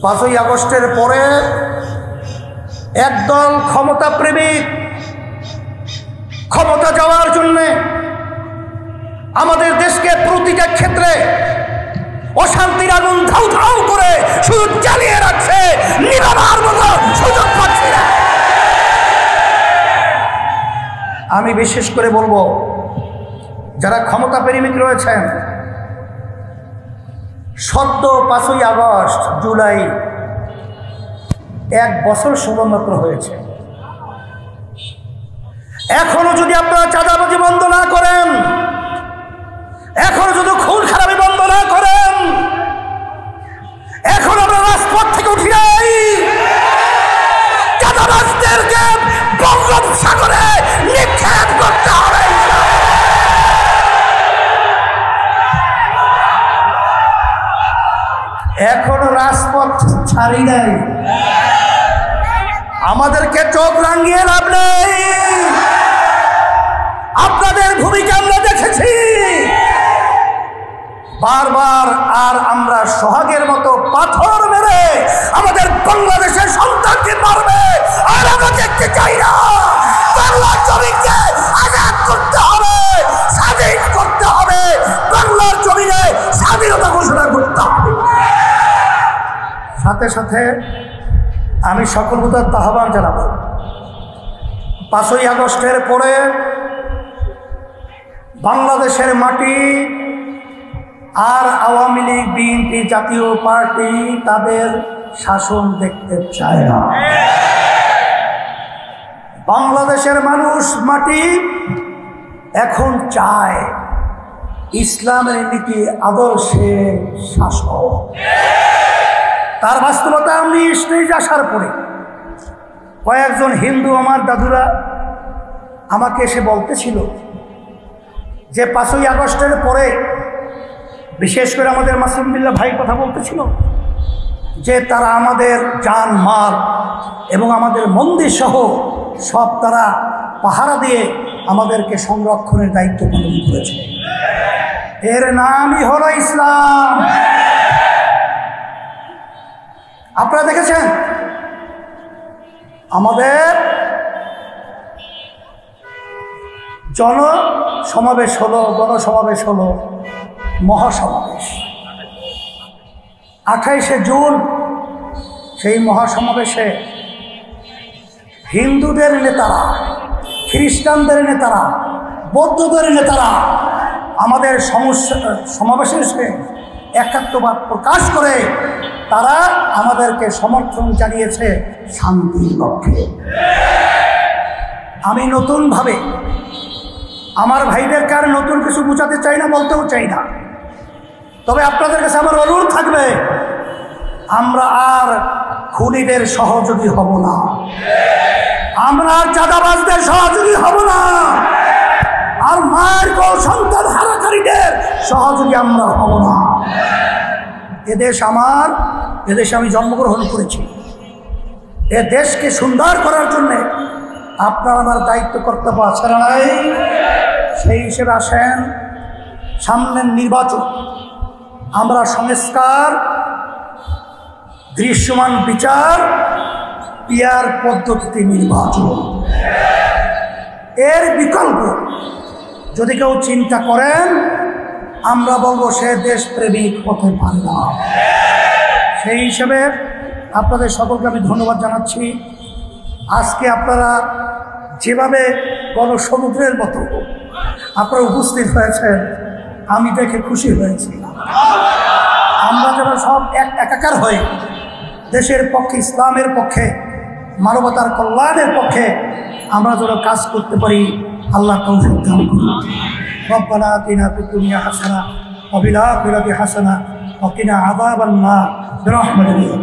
5ই আগস্টের পরে একদল ক্ষমতা প্রেমিক ক্ষমতা যাওয়ার জন্যে আমাদের দেশকে প্রতিটা ক্ষেত্রে অশান্তির আগুন ধাউ ধাউ করে শুধু জ্বালিয়ে রাখছে, নিভাবার মতো সুযোগ পাচ্ছে না। আমি বিশেষ করে বলবো, যারা ক্ষমতা প্রেমিক রয়েছেন, সদ্য 5ই আগস্ট জুলাই 1 বছর শুধুমাত্র হয়েছে। এখনো যদি আপনারা চাঁদাবাজি বন্ধ না করেন, এখনো যদি খুন খারাপি বন্ধ না করেন, এখন আমরা রাজপথ থেকে উঠি নাই, চাঁদাবাজদেরকে বঙ্গোপসাগরে নিক্ষেপ করতে হবে। এখনো রাজপথ ছাড়ি নাই, আমাদেরকে চোখ রাঙিয়ে লাভ নেই। আপনাদের ভূমিকা আমরা দেখেছি বারবার, আর আমরা সোহাগের মতো পাথর মেরে আমাদের বাংলাদেশের সন্তানকে মারবে, আর আমরা দেখতে চাই না। বাংলার জমিকে আজাদ করতে হবে, স্বাধীন করতে হবে, বাংলার জমিনে স্বাধীনতা ঘোষণা করতে হবে। সাথে সাথে আমি সকল প্রতি আহ্বান জানাবো, 5ই আগস্টের পরে বাংলাদেশের মাটি আর আওয়ামী লীগ, বিএনপি, জাতীয় পার্টি তাদের শাসন দেখতে চায় না। বাংলাদেশের মানুষ মাটি এখন চায় ইসলামের নীতি আদর্শের শাসন। তার বাস্তবতা আমি স্টেজ আসার পরে কয়েকজন হিন্দু আমার দাদুরা আমাকে এসে বলতেছিল যে 5ই আগস্টের পরে, বিশেষ করে আমাদের মাসুম বিল্লাহ ভাই কথা বলতেছিল যে তারা আমাদের জান মাল এবং আমাদের মন্দির সহ সব তারা পাহারা দিয়ে আমাদেরকে সংরক্ষণের দায়িত্ব পালন করেছে। এর নামই হলো ইসলাম। আপনারা দেখেছেন আমাদের জনসমাবেশ হলো, গণসমাবেশ হলো, মহাসমাবেশ 28শে জুন। সেই মহাসমাবেশে হিন্দুদের নেতারা, খ্রিস্টানদের নেতারা, বৌদ্ধদের নেতারা আমাদের সমাবেশে এসে একাত্মবাদ প্রকাশ করে তারা আমাদেরকে সমর্থন জানিয়েছে শান্তির লক্ষ্যে। আমি নতুনভাবে আমার ভাইদেরকে আর নতুন কিছু বোঝাতে চাই না, বলতেও চাই না। তবে আপনাদের কাছে আমার অনুরোধ থাকবে, আমরা আর খুনিদের সহযোগী হব না, আমরা আর চাঁদাবাজদের সহযোগী হব না, আর মায়ের কোল সন্তান হারাকারীদের সহযোগী আমরা হব না। এদেশ আমার, এদেশে আমি জন্মগ্রহণ করেছি। এ দেশকে সুন্দর করার জন্যে আপনার আমার দায়িত্ব কর্তব্য আছে না নাই? সেই হিসেবে আসেন, সামনের নির্বাচন আমরা সংস্কার, দৃশ্যমান বিচার, পিয়ার পদ্ধতিতে নির্বাচন, এর বিকল্প যদি কেউ চিন্তা করেন, আমরা বলবো সে দেশপ্রেমিক হতে পারে না। সেই হিসেবে আপনাদের সকলকে আমি ধন্যবাদ জানাচ্ছি। আজকে আপনারা যেভাবে গণসমুদ্রের মতো আপনারা উপস্থিত হয়েছেন, আমি দেখে খুশি হয়েছি। আমরা যেন সব একাকার হয়ে দেশের পক্ষে, ইসলামের পক্ষে, মানবতার কল্যাণের পক্ষে আমরা যেন কাজ করতে পারি, আল্লাহ তৌফিক দান করুন। রব্বানা আতিনা ফিদ দুনিয়া হাসানাহ ওয়া ফিল আখিরাতি হাসানাহ ওয়া কিনা আযাবান নার বিরহমাতিকা।